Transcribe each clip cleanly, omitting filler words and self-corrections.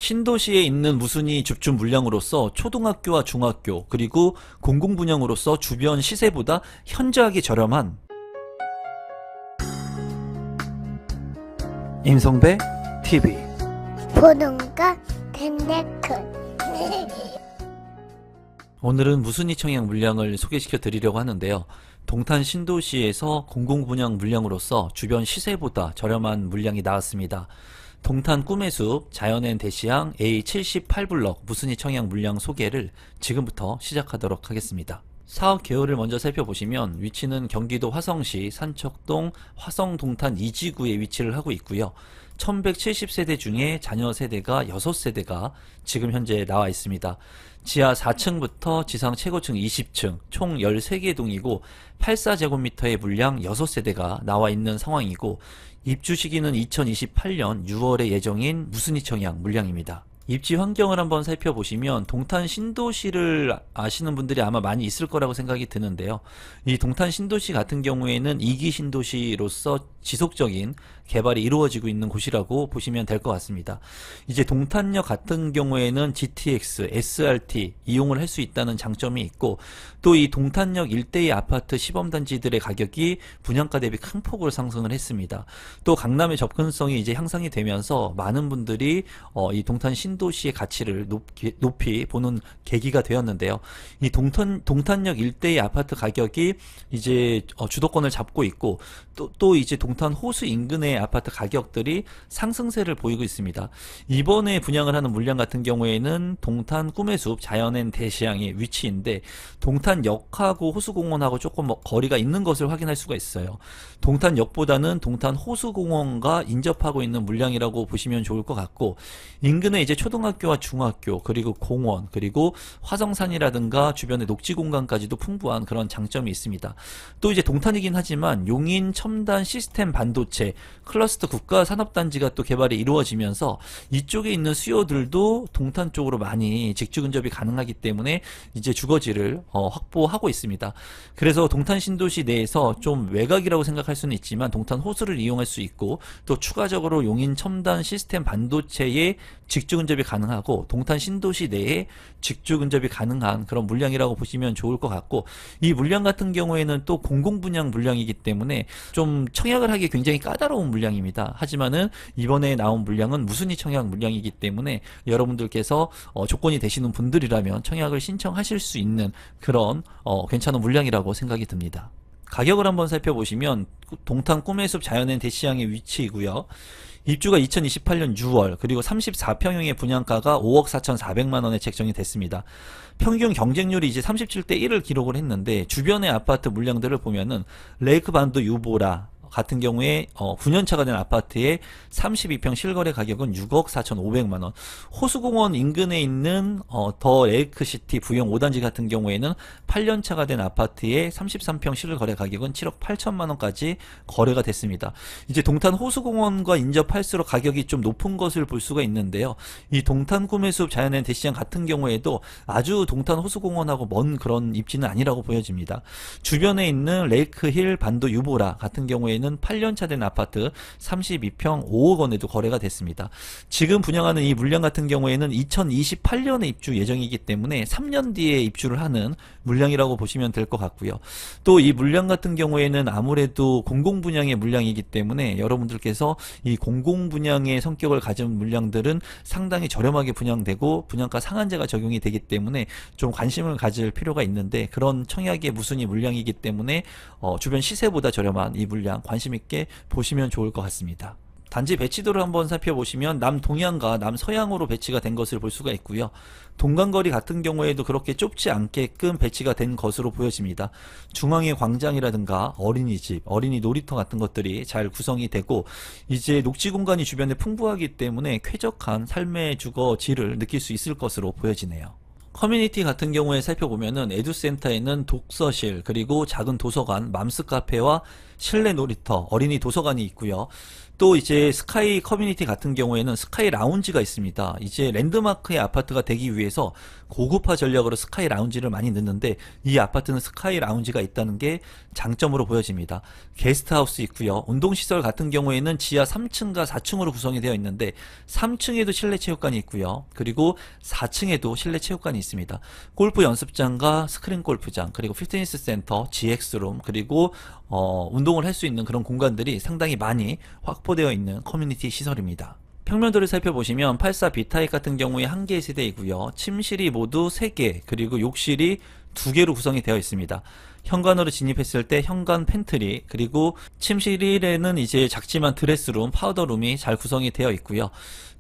신도시에 있는 무순위 줍줍 물량으로서 초등학교와 중학교 그리고 공공분양으로서 주변 시세보다 현저하게 저렴한 임성배 TV 보동과 텐데큰 오늘은 무순위 청약 물량을 소개시켜 드리려고 하는데요. 동탄 신도시에서 공공분양 물량으로서 주변 시세보다 저렴한 물량이 나왔습니다. 동탄 꿈의 숲 자연엔 대시양 A78블럭 무순위 청약 물량 소개를 지금부터 시작하도록 하겠습니다. 사업 개요를 먼저 살펴보시면 위치는 경기도 화성시 산척동 화성동탄 2지구에 위치를 하고 있고요. 1170세대 중에 자녀 세대가 6세대가 지금 현재 나와 있습니다. 지하 4층부터 지상 최고층 20층 총 13개 동이고 84제곱미터의 물량 6세대가 나와 있는 상황이고 입주 시기는 2028년 6월에 예정인 무순위 청약 물량입니다. 입지 환경을 한번 살펴보시면 동탄 신도시를 아시는 분들이 아마 많이 있을 거라고 생각이 드는데요. 이 동탄 신도시 같은 경우에는 2기 신도시로서 지속적인 개발이 이루어지고 있는 곳이라고 보시면 될 것 같습니다. 이제 동탄역 같은 경우에는 GTX, SRT 이용을 할 수 있다는 장점이 있고 또 이 동탄역 일대의 아파트 시범단지들의 가격이 분양가 대비 큰 폭으로 상승을 했습니다. 또 강남의 접근성이 이제 향상이 되면서 많은 분들이 이 동탄 신도시의 가치를 높이 보는 계기가 되었는데요. 이 동탄역 일대의 아파트 가격이 이제 주도권을 잡고 있고 또 이제 동탄 호수 인근의 아파트 가격들이 상승세를 보이고 있습니다. 이번에 분양을 하는 물량 같은 경우에는 동탄 꿈의 숲 자연엔 대시양의 위치인데 동탄역하고 호수공원하고 조금 거리가 있는 것을 확인할 수가 있어요. 동탄역보다는 동탄 호수공원과 인접하고 있는 물량이라고 보시면 좋을 것 같고 인근에 이제 초등학교와 중학교 그리고 공원 그리고 화성산이라든가 주변의 녹지 공간까지도 풍부한 그런 장점이 있습니다. 또 이제 동탄이긴 하지만 용인 첨단 시스템 반도체 클러스터 국가산업단지가 또 개발이 이루어지면서 이쪽에 있는 수요들도 동탄 쪽으로 많이 직주 근접이 가능하기 때문에 이제 주거지를 확보하고 있습니다. 그래서 동탄 신도시 내에서 좀 외곽이라고 생각할 수는 있지만 동탄 호수를 이용할 수 있고 또 추가적으로 용인 첨단 시스템 반도체에 직주 근접이 가능하고 동탄 신도시 내에 직주 근접이 가능한 그런 물량이라고 보시면 좋을 것 같고 이 물량 같은 경우에는 또 공공분양 물량이기 때문에 좀 청약을 하기 굉장히 까다로운 물량입니다. 하지만은 이번에 나온 물량은 무순위 청약 물량이기 때문에 여러분들께서 조건이 되시는 분들이라면 청약을 신청하실 수 있는 그런 괜찮은 물량이라고 생각이 듭니다. 가격을 한번 살펴보시면 동탄 꿈의 숲 자연엔 대시양의 위치이고요. 입주가 2028년 6월 그리고 34평형의 분양가가 5억 4,400만원에 책정이 됐습니다. 평균 경쟁률이 이제 37대 1을 기록을 했는데 주변의 아파트 물량들을 보면은 레이크반도 유보라 같은 경우에 9년차가 된 아파트의 32평 실거래 가격은 6억 4,500만원 호수공원 인근에 있는 더 레이크시티 부영 5단지 같은 경우에는 8년차가 된 아파트의 33평 실거래 가격은 7억 8천만원까지 거래가 됐습니다. 이제 동탄 호수공원과 인접할수록 가격이 좀 높은 것을 볼 수가 있는데요. 이 동탄 꿈의 숲 자연엔 대시양 같은 경우에도 아주 동탄 호수공원하고 먼 그런 입지는 아니라고 보여집니다. 주변에 있는 레이크힐 반도 유보라 같은 경우에는 8년차 된 아파트 32평 5억 원에도 거래가 됐습니다. 지금 분양하는 이 물량 같은 경우에는 2028년에 입주 예정이기 때문에 3년 뒤에 입주를 하는 물량이라고 보시면 될 것 같고요. 또 이 물량 같은 경우에는 아무래도 공공분양의 물량이기 때문에 여러분들께서 이 공공분양의 성격을 가진 물량들은 상당히 저렴하게 분양되고 분양가 상한제가 적용이 되기 때문에 좀 관심을 가질 필요가 있는데 그런 청약의 무순위 물량이기 때문에 주변 시세보다 저렴한 이 물량 관심 있게 보시면 좋을 것 같습니다. 단지 배치도를 한번 살펴보시면 남동향과 남서향으로 배치가 된 것을 볼 수가 있고요. 동간거리 같은 경우에도 그렇게 좁지 않게끔 배치가 된 것으로 보여집니다. 중앙에 광장이라든가 어린이집, 어린이 놀이터 같은 것들이 잘 구성이 되고 이제 녹지 공간이 주변에 풍부하기 때문에 쾌적한 삶의 주거지를 느낄 수 있을 것으로 보여지네요. 커뮤니티 같은 경우에 살펴보면은 에듀센터에는 독서실 그리고 작은 도서관, 맘스 카페와 실내 놀이터, 어린이 도서관이 있고요. 또 이제 스카이 커뮤니티 같은 경우에는 스카이 라운지가 있습니다. 이제 랜드마크의 아파트가 되기 위해서 고급화 전략으로 스카이 라운지를 많이 넣는데, 이 아파트는 스카이 라운지가 있다는 게 장점으로 보여집니다. 게스트하우스 있고요. 운동시설 같은 경우에는 지하 3층과 4층으로 구성이 되어 있는데 3층에도 실내 체육관이 있고요. 그리고 4층에도 실내 체육관이 있습니다. 골프 연습장과 스크린 골프장, 그리고 피트니스 센터, GX룸, 그리고 운동을 할 수 있는 그런 공간들이 상당히 많이 확보되어 있는 커뮤니티 시설입니다. 평면도를 살펴보시면 84 B타입 같은 경우에 1개의 세대이고요. 침실이 모두 3개, 그리고 욕실이 2개로 구성이 되어 있습니다. 현관으로 진입했을 때 현관 팬트리, 그리고 침실 1에는 이제 작지만 드레스룸, 파우더룸이 잘 구성이 되어 있고요.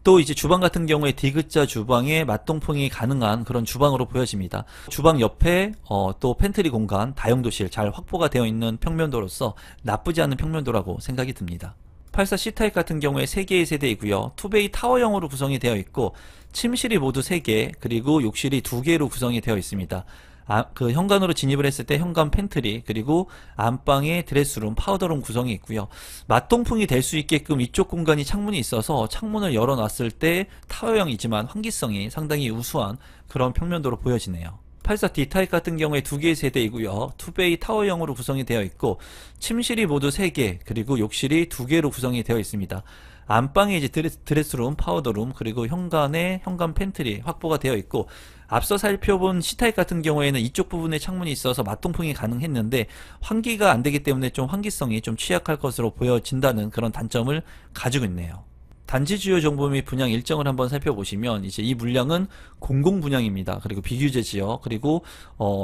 또 이제 주방 같은 경우에 디귿자 주방에 맞동풍이 가능한 그런 주방으로 보여집니다. 주방 옆에 또 팬트리 공간, 다용도실 잘 확보가 되어 있는 평면도로서 나쁘지 않은 평면도라고 생각이 듭니다. 84 C타입 같은 경우에 3개의 세대이고요. 투베이 타워형으로 구성이 되어 있고 침실이 모두 3개, 그리고 욕실이 2개로 구성이 되어 있습니다. 그 현관으로 진입을 했을 때 현관 팬트리, 그리고 안방에 드레스룸, 파우더룸 구성이 있고요. 맞동풍이 될 수 있게끔 이쪽 공간이 창문이 있어서 창문을 열어놨을 때 타워형이지만 환기성이 상당히 우수한 그런 평면도로 보여지네요. 84 D타입 같은 경우에 2개의 세대이고요. 투베이 타워형으로 구성이 되어 있고 침실이 모두 3개, 그리고 욕실이 2개로 구성이 되어 있습니다. 안방에 이제 드레스룸, 파우더룸, 그리고 현관에 현관 팬트리 확보가 되어 있고, 앞서 살펴본 C타입 같은 경우에는 이쪽 부분에 창문이 있어서 맞동풍이 가능했는데 환기가 안 되기 때문에 좀 환기성이 좀 취약할 것으로 보여진다는 그런 단점을 가지고 있네요. 단지 주요 정보 및 분양 일정을 한번 살펴보시면 이제 이 물량은 공공 분양입니다. 그리고 비규제 지역, 그리고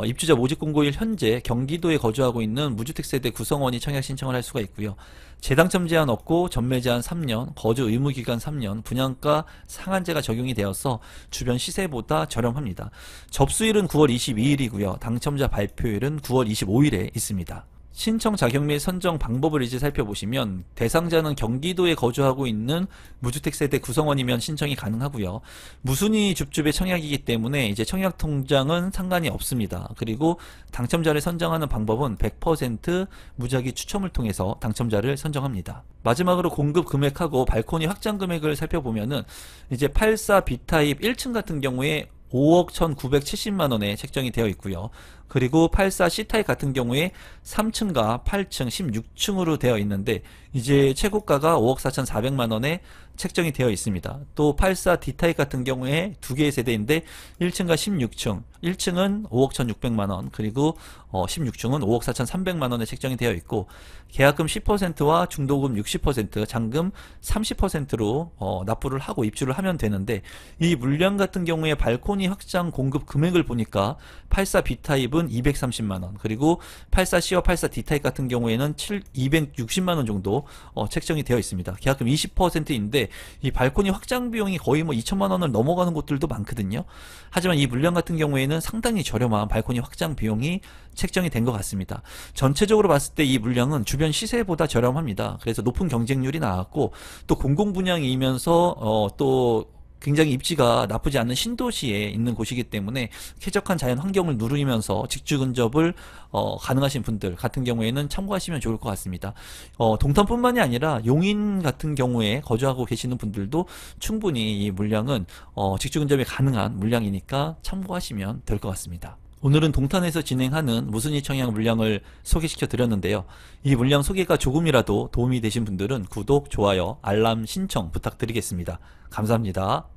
입주자 모집 공고일 현재 경기도에 거주하고 있는 무주택 세대 구성원이 청약 신청을 할 수가 있고요. 재당첨 제한 없고 전매 제한 3년, 거주 의무 기간 3년, 분양가 상한제가 적용이 되어서 주변 시세보다 저렴합니다. 접수일은 9월 22일이고요. 당첨자 발표일은 9월 25일에 있습니다. 신청 자격 및 선정 방법을 이제 살펴보시면 대상자는 경기도에 거주하고 있는 무주택 세대 구성원이면 신청이 가능하고요. 무순위 줍줍의 청약이기 때문에 이제 청약 통장은 상관이 없습니다. 그리고 당첨자를 선정하는 방법은 100% 무작위 추첨을 통해서 당첨자를 선정합니다. 마지막으로 공급 금액하고 발코니 확장 금액을 살펴보면은 이제 84 B타입 1층 같은 경우에 5억 1,970만원에 책정이 되어 있고요. 그리고 84 C타입 같은 경우에 3층과 8층, 16층으로 되어 있는데 이제 최고가가 5억 4,400만원에 책정이 되어 있습니다. 또 84 D타입 같은 경우에 2개의 세대인데 1층과 16층, 1층은 5억 1,600만원, 그리고 16층은 5억 4,300만원에 책정이 되어 있고 계약금 10%와 중도금 60%, 잔금 30%로 납부를 하고 입주를 하면 되는데, 이 물량 같은 경우에 발코니 확장 공급 금액을 보니까 84 B타입은 230만원, 그리고 84C와 84 D타입 같은 경우에는 260만원 정도 책정이 되어 있습니다. 계약금 20%인데 이 발코니 확장 비용이 거의 뭐 2천만원을 넘어가는 곳들도 많거든요. 하지만 이 물량 같은 경우에는 상당히 저렴한 발코니 확장 비용이 책정이 된 것 같습니다. 전체적으로 봤을 때 이 물량은 주변 시세보다 저렴합니다. 그래서 높은 경쟁률이 나왔고, 또 공공분양이면서 또 굉장히 입지가 나쁘지 않은 신도시에 있는 곳이기 때문에 쾌적한 자연 환경을 누리면서 직주 근접을 가능하신 분들 같은 경우에는 참고하시면 좋을 것 같습니다. 동탄뿐만이 아니라 용인 같은 경우에 거주하고 계시는 분들도 충분히 이 물량은 직주 근접이 가능한 물량이니까 참고하시면 될 것 같습니다. 오늘은 동탄에서 진행하는 무순위 청약 물량을 소개시켜 드렸는데요. 이 물량 소개가 조금이라도 도움이 되신 분들은 구독, 좋아요, 알람 신청 부탁드리겠습니다. 감사합니다.